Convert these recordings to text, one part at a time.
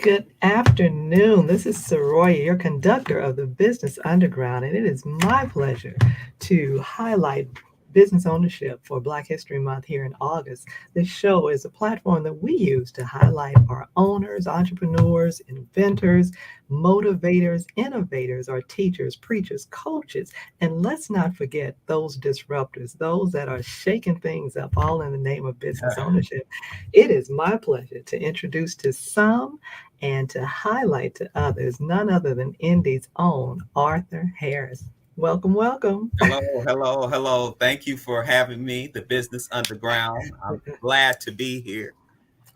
Good afternoon. This is Soroya, your conductor of the Business Underground, and it is my pleasure to highlight business ownership for Black History Month here in August. This show is a platform that we use to highlight our owners, entrepreneurs, inventors, motivators, innovators, our teachers, preachers, coaches, and let's not forget those disruptors, those that are shaking things up, all in the name of business ownership. It is my pleasure to introduce to some and to highlight to others none other than Indy's own Arthur Harris. Welcome, welcome. Hello, hello, hello. Thank you for having me, the Business Underground. I'm glad to be here.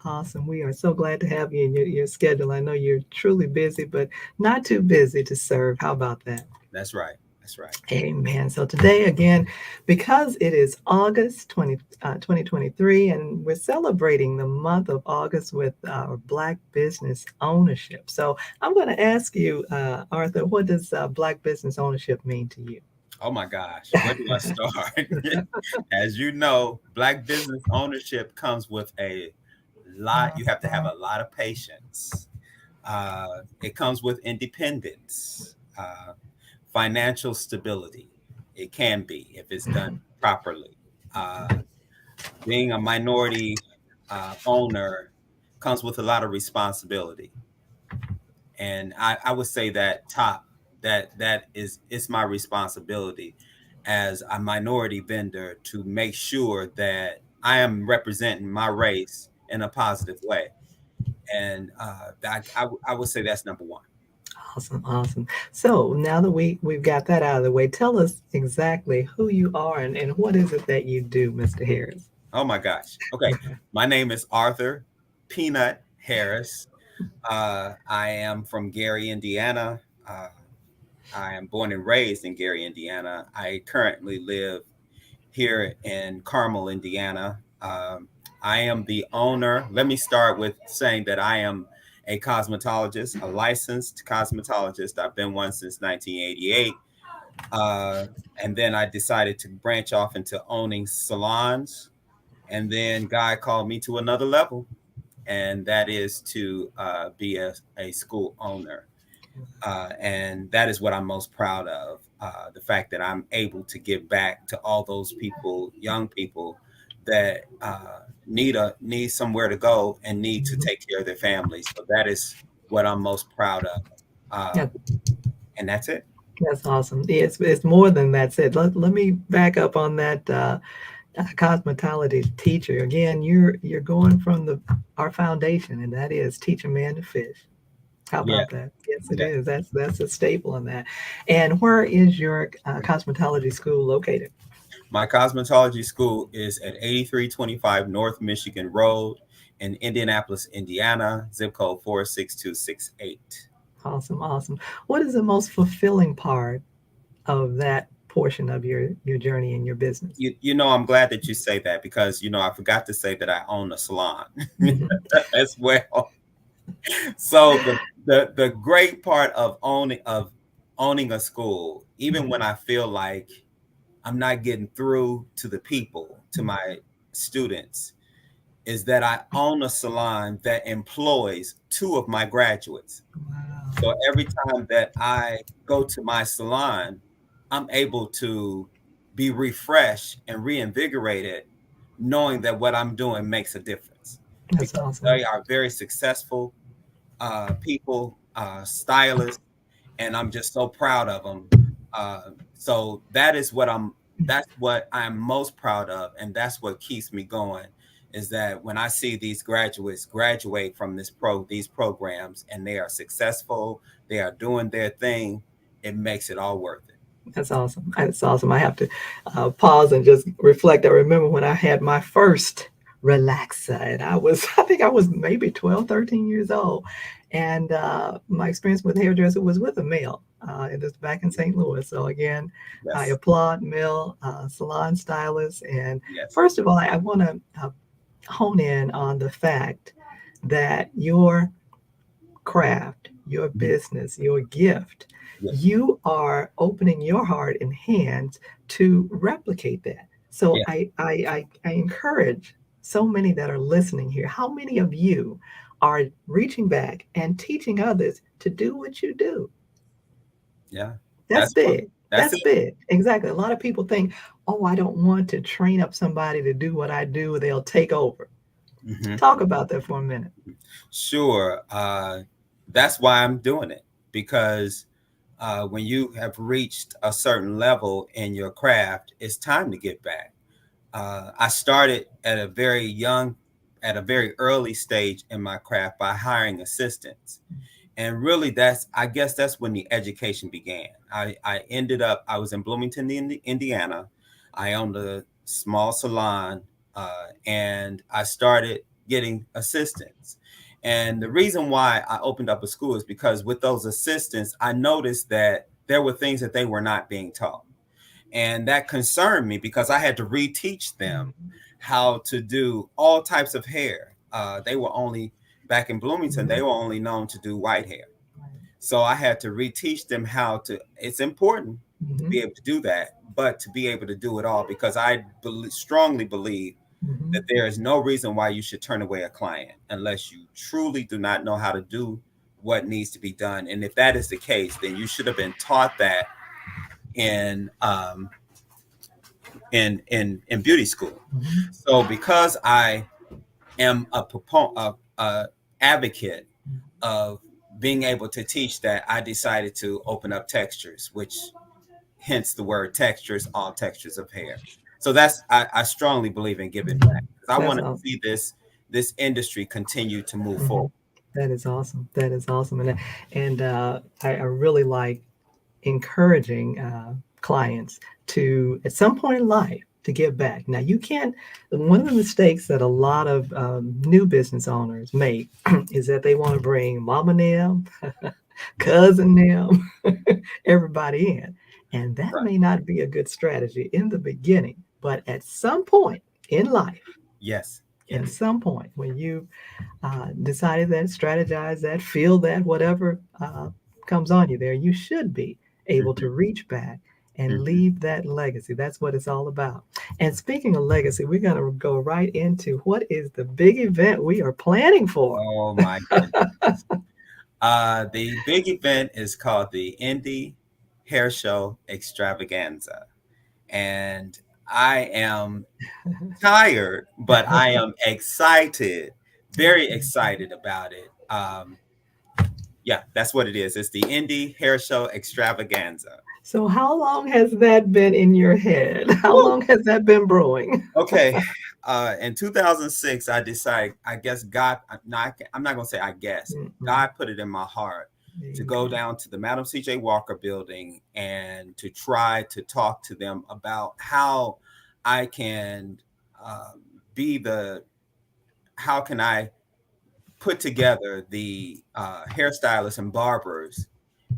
Awesome. We are so glad to have you in your schedule. I know you're truly busy, but not too busy to serve. How about that? That's right. That's right. Amen. So today, again, because it is August 2023, and we're celebrating the month of August with our Black business ownership. So I'm going to ask you, Arthur, what does Black business ownership mean to you? Oh my gosh, where do I start? As you know, Black business ownership comes with a lot. You have to have a lot of patience. It comes with independence, financial stability. It can be if it's done properly. Uh, Being a minority owner comes with a lot of responsibility, and I would say that that is it's my responsibility as a minority vendor to make sure that I am representing my race in a positive way, and I would say that's number one. Awesome, awesome. So now that we've got that out of the way, tell us exactly who you are and what is it that you do, Mr. Harris? Oh my gosh. Okay, my name is Arthur Peanut Harris. I am from Gary, Indiana. I am born and raised in Gary, Indiana. I currently live here in Carmel, Indiana. I am the owner. Let me start with saying that I am a cosmetologist, a licensed cosmetologist. I've been one since 1988. Uh, and then I decided to branch off into owning salons. And then God called me to another level, and that is to be a school owner. And that is what I'm most proud of. The fact that I'm able to give back to all those people, young people that need somewhere to go and need to Mhm. take care of their families. So that is what I'm most proud of. Uh, Yeah, and that's it. that's awesome. It's more than that said. Let me back up on that cosmetology teacher. Again, you're going from the our foundation, and that is teach a man to fish. How Yeah, about that? Yes, it yeah. is. That's a staple in that. And where is your cosmetology school located? My cosmetology school is at 8325 North Michigan Road in Indianapolis, Indiana, zip code 46268. Awesome, awesome. What is the most fulfilling part of that portion of your journey in your business? You know, I'm glad that you say that because, you know, I forgot to say that I own a salon Mhm. as well. So the great part of owning a school, even when I feel like I'm not getting through to the people, to my students, is that I own a salon that employs two of my graduates. Wow. So every time that I go to my salon, I'm able to be refreshed and reinvigorated, knowing that what I'm doing makes a difference That's because awesome. they are very successful people, stylists, and I'm just so proud of them. Uh, so that's what I'm most proud of, and that's what keeps me going. Is that when I see these graduates graduate from these programs and they are successful, they are doing their thing, it makes it all worth it. That's awesome. That's awesome. I have to pause and just reflect. I remember when I had my first relaxer, and I think I was maybe 12, 13 years old. And my experience with hairdresser was with a male. It was back in St. Louis. So again, I Yes, applaud male salon stylists. And yes, first of all, I want to hone in on the fact that your craft, your business, your gift, yes, you are opening your heart and hands to replicate that. So yes. I encourage so many that are listening here. How many of you are reaching back and teaching others to do what you do. Yeah. That's big. That's That's it. big. Exactly. A lot of people think, oh, I don't want to train up somebody to do what I do. They'll take over. Hmm. Talk about that for a minute. Sure. That's why I'm doing it, because when you have reached a certain level in your craft, it's time to get back. I started at a very early stage in my craft by hiring assistants. And really, I guess that's when the education began. I was in Bloomington, Indiana. I owned a small salon, and I started getting assistants. And the reason why I opened up a school is because with those assistants, I noticed that there were things that they were not being taught. And that concerned me because I had to reteach them Mhm. how to do all types of hair. They were only, back in Bloomington, they Mhm. were only known to do white hair. Right. So I had to reteach them how to, it's important to be Mhm. able to do that, but to be able to do it all, because I strongly believe that Mhm. there is no reason why you should turn away a client unless you truly do not know how to do what needs to be done. And if that is the case, then you should have been taught that in in beauty school. Mhm. So because I am a proponent of advocate of being able to teach that, I decided to open up textures, which hence the word textures, all textures of hair. So I strongly believe in giving back, because I That's want to awesome. see this industry continue to move Mhm. forward. That is awesome. That is awesome. And I really like encouraging clients to, at some point in life, to give back. Now, you can't, one of the mistakes that a lot of new business owners make is that they want to bring mama and them, cousin them, everybody in. And that Right. may not be a good strategy in the beginning, but at some point in life, Yes. in Yes. some point when you decided that, strategize that, feel that, whatever comes on you there, you should be able to Hmm. reach back and Hmm. leave that legacy. That's what it's all about. And speaking of legacy, we're going to go right into what is the big event we are planning for. Oh my goodness. The big event is called the Indy Hair Show Extravaganza. And I am tired, but I am excited, very excited about it. Yeah, that's what it is. It's the Indy Hair Show Extravaganza. So, how long has that been in your head? How Woo! long has that been brewing? Okay. In 2006, I decided, I guess God, I'm not going to say I guess, Mm-mm. God put it in my heart to go Amen. down to the Madam C.J. Walker building and to try to talk to them about how I can uh, be the, how can I put together the hairstylists and barbers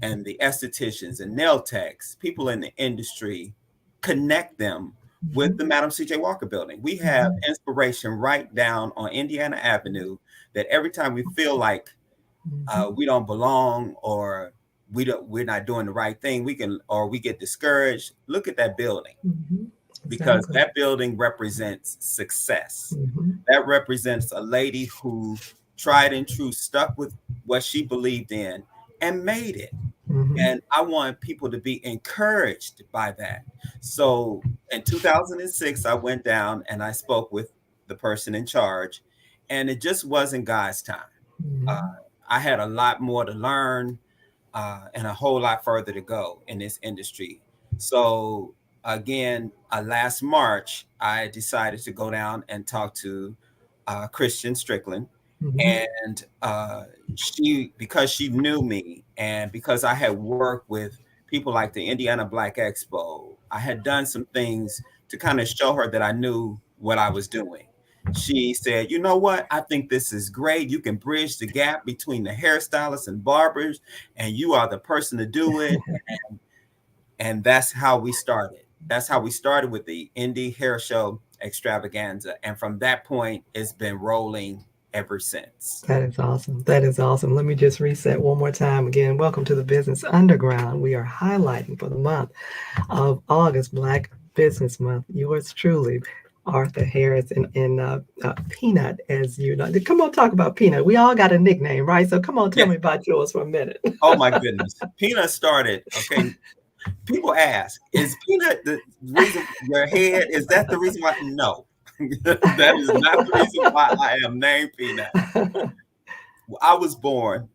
and the estheticians and nail techs, people in the industry, connect them with the Mhm. Madam C.J. Walker building. We have Mhm. inspiration right down on Indiana Avenue that every time we feel like Mhm. we don't belong, or we're not doing the right thing, we can, or we get discouraged, look at that building, Mhm. because Exactly. that building represents success. Mhm. That represents a lady who tried and true, stuck with what she believed in and made it. Mhm. And I want people to be encouraged by that. So in 2006, I went down and I spoke with the person in charge, and it just wasn't God's time. Uh, Mhm. I had a lot more to learn, and a whole lot further to go in this industry. So again, last March, I decided to go down and talk to Christian Strickland, Mhm. and she, because she knew me, and because I had worked with people like the Indiana Black Expo, I had done some things to kind of show her that I knew what I was doing. She said, "You know what? I think this is great. You can bridge the gap between the hairstylists and barbers, and you are the person to do it." And that's how we started. That's how we started with the Indy Hair Show Extravaganza. And from that point, it's been rolling ever since. That is awesome. That is awesome. Let me just reset one more time again. Welcome to the Business Underground. We are highlighting for the month of August, Black Business Month. Yours truly, Arthur Harris and Peanut, as you know. Come on, talk about Peanut. We all got a nickname, right? So come on, tell Yeah. me about yours for a minute. Oh my goodness. Peanut started, okay. People ask, is Peanut the reason your head? Is that the reason why? No, that is not the reason why I am named Peanut. I was born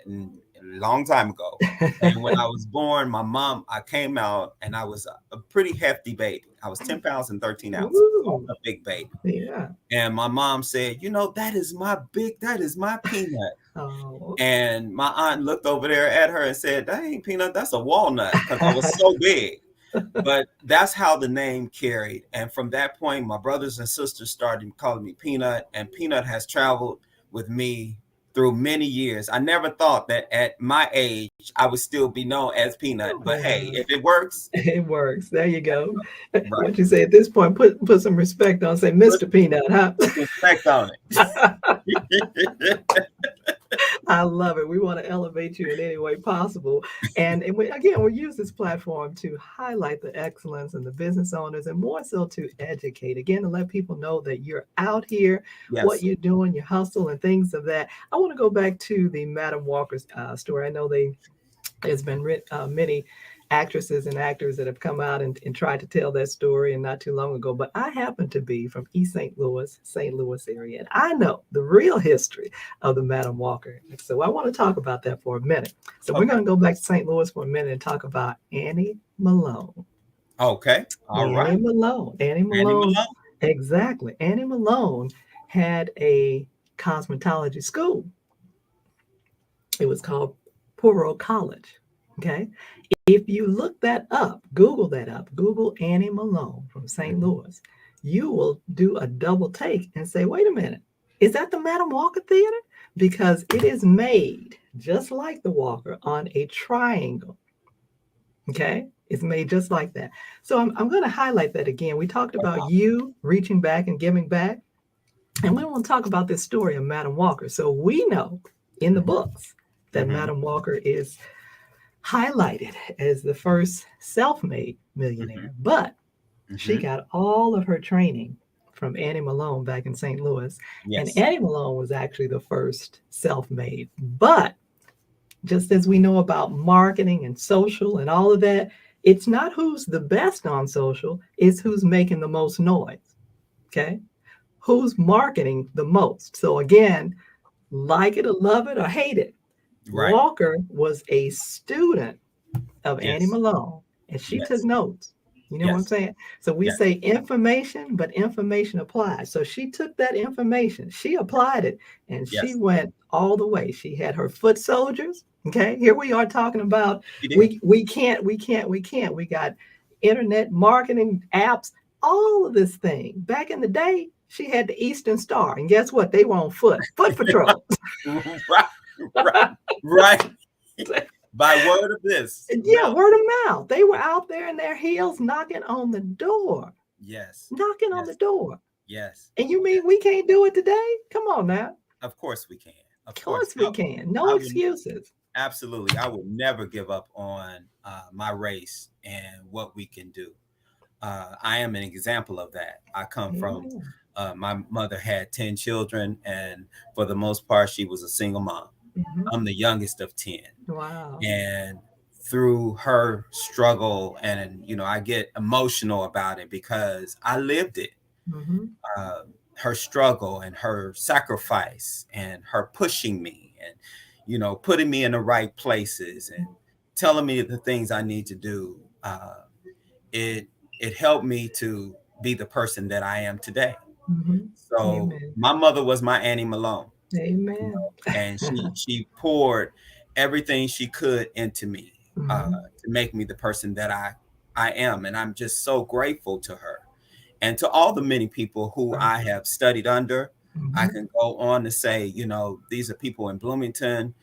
a long time ago. And when I was born, I came out and I was a pretty hefty baby. I was 10 pounds and 13 ounces. Ooh, A big baby. yeah. And my mom said, that is my Peanut. Oh. And my aunt looked over there at her and said, that ain't Peanut, that's a walnut, because I was so big. But that's how the name carried. And from that point, my brothers and sisters started calling me Peanut, and Peanut has traveled with me through many years. I never thought that at my age, I would still be known as Peanut. But hey, if it works. It works. There you go. Right. What you say at this point, put some respect on, say Mr. Peanut, huh? Put respect on it. I love it. We want to elevate you in any way possible. And we'll use this platform to highlight the excellence in the business owners and more so to educate, again, to let people know that you're out here, Yes. what you're doing, your hustle and things of that. I want to go back to the Madam Walker's story. I know there's been many actresses and actors that have come out and tried to tell that story and not too long ago, but I happen to be from East St. Louis area, and I know the real history of the Madam Walker. So I want to talk about that for a minute. So we're going to go back to St. Louis for a minute and talk about Annie Malone. Okay. All right. Annie Malone. Exactly. Annie Malone had a cosmetology school. It was called Puro College. Okay. If you look that up, Google Annie Malone from St. Louis, you will do a double take and say, wait a minute, is that the Madam Walker Theater? Because it is made just like the Walker on a triangle. Okay. It's made just like that. So I'm going to highlight that again. We talked about you reaching back and giving back. And we want to talk about this story of Madam Walker. So we know in the books that Madam Walker is highlighted as the first self-made millionaire, but she got all of her training from Annie Malone back in St. Louis. Yes. And Annie Malone was actually the first self-made. But just as we know about marketing and social and all of that, it's not who's the best on social, it's who's making the most noise. Okay? Who's marketing the most. So again, like it or love it or hate it, right. Walker was a student of Annie Malone, and she took notes. You know what I'm saying? So we say information, but information applied. So she took that information, she applied it, and she went all the way. She had her foot soldiers. Okay, here we are talking about we can't. We got internet marketing apps, all of this thing. Back in the day, she had the Eastern Star, and guess what? They were on foot patrol. right. By word of this. Yeah, word of mouth. They were out there in their heels knocking on the door. Yes. Knocking on the door. Yes. And you mean we can't do it today? Come on now. Of course we can. Of course we can. No excuses. Absolutely. I would never give up on my race and what we can do. I am an example of that. I come from, my mother had 10 children, and for the most part, she was a single mom. I'm the youngest of 10. Wow. And through her struggle, and, I get emotional about it because I lived it. Her struggle and her sacrifice and her pushing me and, putting me in the right places and telling me the things I need to do. It helped me to be the person that I am today. So my mother was my Annie Malone. Amen. And she poured everything she could into me to make me the person that I am. And I'm just so grateful to her and to all the many people who I have studied under. I can go on to say, these are people in Bloomington,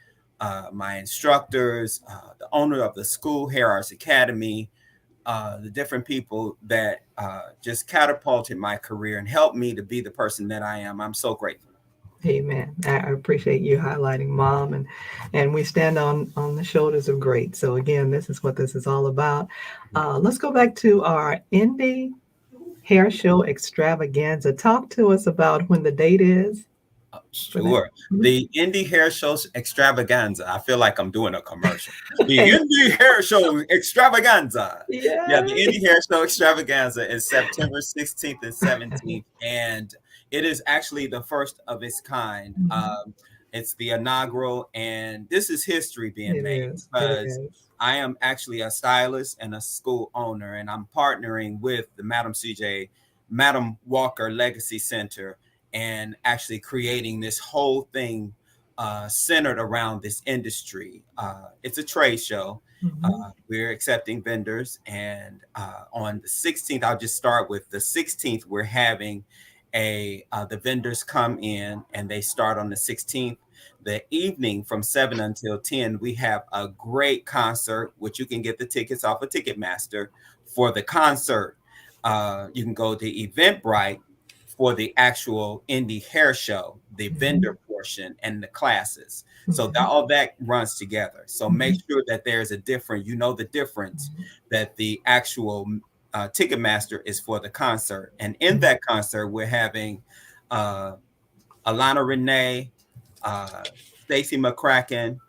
my instructors, the owner of the school, Hair Arts Academy, the different people that just catapulted my career and helped me to be the person that I am. I'm so grateful. Amen. I appreciate you highlighting, Mom, and we stand on the shoulders of great. So again, this is what this is all about. Let's go back to our Indy Hair Show Extravaganza. Talk to us about when the date is for that. Sure. The Indy Hair Show Extravaganza. I feel like I'm doing a commercial. The Okay. Indy Hair Show Extravaganza. Yeah, the Yay. Indy Hair Show Extravaganza is September 16th and 17th. And it is actually the first of its kind. It's the inaugural, and this is history being It made is. It because is. I am actually a stylist and a school owner, and I'm partnering with the Madam Walker Legacy Center and actually creating this whole thing centered around this industry. It's a trade show. We're accepting vendors, and on the 16th, I'll just start with the 16th. We're having the vendors come in, and they start on the 16th. The evening from 7 until 10, we have a great concert, which you can get the tickets off of Ticketmaster for the concert. You can go to Eventbrite for the actual Indy Hair Show, the vendor portion, and the classes. So all that runs together. So make sure that there's a different, the difference that the actual Ticketmaster is for the concert. And in that concert, we're having Alaina Renae, Staci McCrackin,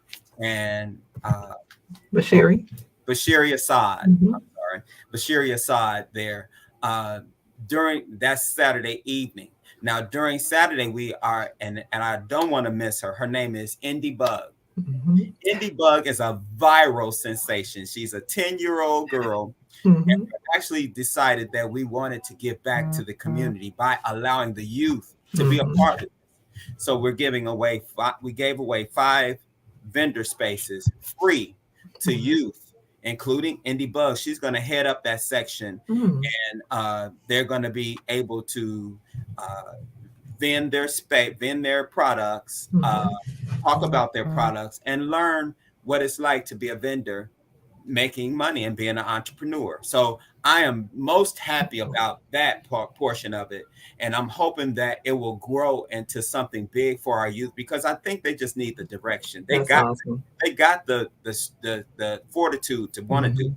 and Bashira Asad. I'm sorry, Bashira Asad there. During that Saturday evening. Now, during Saturday, we are, and I don't want to miss her. Her name is Indy Bug. Indy Bug is a viral sensation. She's a 10-year-old girl. And we actually decided that we wanted to give back to the community by allowing the youth to be a part of it. So we gave away 5 vendor spaces free to youth, including Indy Bug. She's going to head up that section, and they're going to be able to vend their products, talk about their products, and learn what it's like to be a vendor, making money and being an entrepreneur. So I am most happy about that portion of it. And I'm hoping that it will grow into something big for our youth, because I think they just need the direction. They got the fortitude to want to do,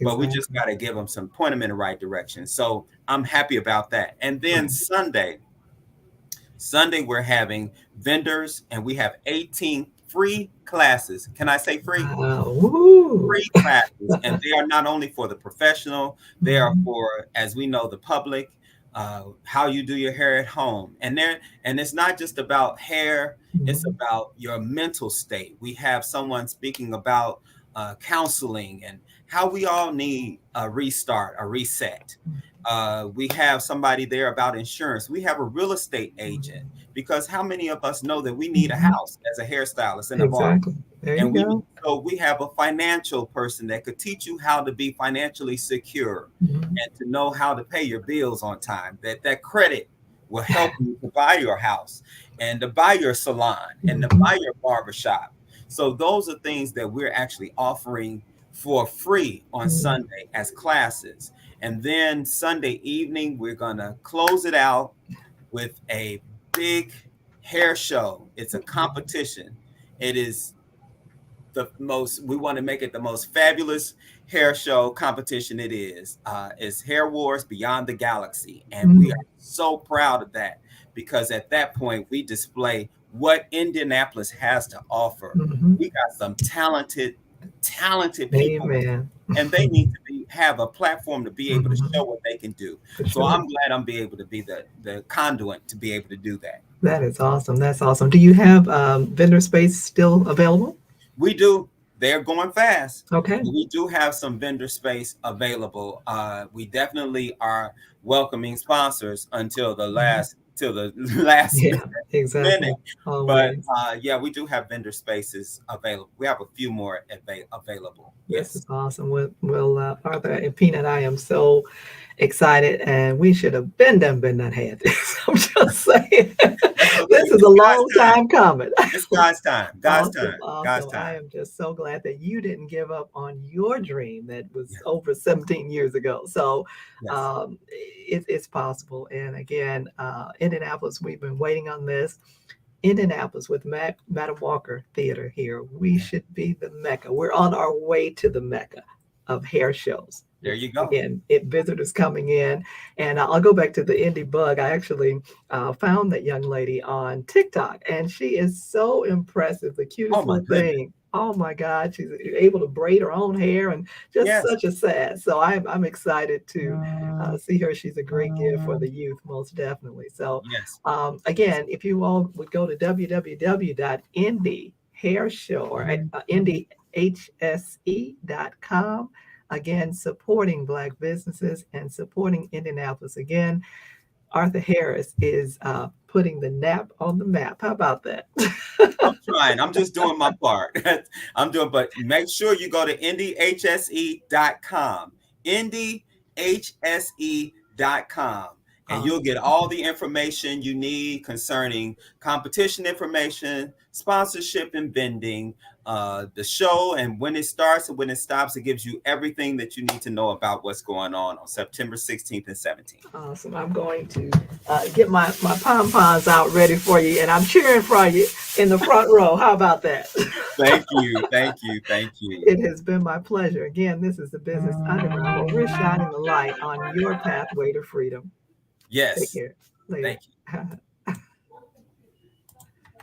but we just got to give them point them in the right direction. So I'm happy about that. And then Sunday, we're having vendors, and we have 18 free classes. Can I say free? Free classes. And they are not only for the professional, they are for, as we know, the public, how you do your hair at home. And it's not just about hair, it's about your mental state. We have someone speaking about counseling and how we all need a restart, a reset. We have somebody there about insurance. We have a real estate agent, because how many of us know that we need a house as a hairstylist and a barber? So we have a financial person that could teach you how to be financially secure and to know how to pay your bills on time. That credit will help you to buy your house and to buy your salon and to buy your barbershop. So those are things that we're actually offering for free on Sunday as classes. And then Sunday evening, we're going to close it out with a big hair show. It's a competition. It is we want to make it the most fabulous hair show competition it is. It's Hair Wars Beyond the Galaxy. And we are so proud of that, because at that point, we display what Indianapolis has to offer. We got some talented people, and they need to have a platform to be able to show what they can do. So I'm glad I'm be able to be the conduit to be able to do that. That is awesome. That's awesome. Do you have vendor space still available? We do. They're going fast. Okay. We do have some vendor space available. We definitely are welcoming sponsors until the last minute. But we do have vendor spaces available. We have a few more available. Yes, it's awesome. Well, Arthur and Peanut, I am so excited, and we should have been that had this. I'm just saying, this is a long time coming. It's God's time. God's time. I am just so glad that you didn't give up on your dream that was over 17 years ago. So it's possible. And again, Indianapolis, we've been waiting on this. Indianapolis with Madam Walker Theater here. We should be the Mecca. We're on our way to the Mecca of hair shows There you go. Again, visitors coming in. And I'll go back to the Indie Bug. I actually found that young lady on TikTok, and she is so impressive. The cutest Oh my little goodness. thing. Oh my God, she's able to braid her own hair and just Yes. such a sass. So I'm excited to see her. She's a great gift for the youth, most definitely. So Yes. again, if you all would go to www.indyhairshow or indyhse.com, again, supporting Black businesses and supporting Indianapolis. Again, Arthur Harris is putting the nap on the map. How about that? I'm trying. I'm just doing my part. But make sure you go to indyhse.com. indyhse.com. And you'll get all the information you need concerning competition information, sponsorship and vending, the show and when it starts and when it stops. It gives you everything that you need to know about what's going on September 16th and 17th. Awesome. I'm going to get my pom-poms out ready for you, and I'm cheering for you in the front row. How about that? Thank you. Thank you. Thank you. It has been my pleasure. Again, this is the Business Underground, where we're shining the light on your pathway to freedom. Take Yes. care. Later. Thank you.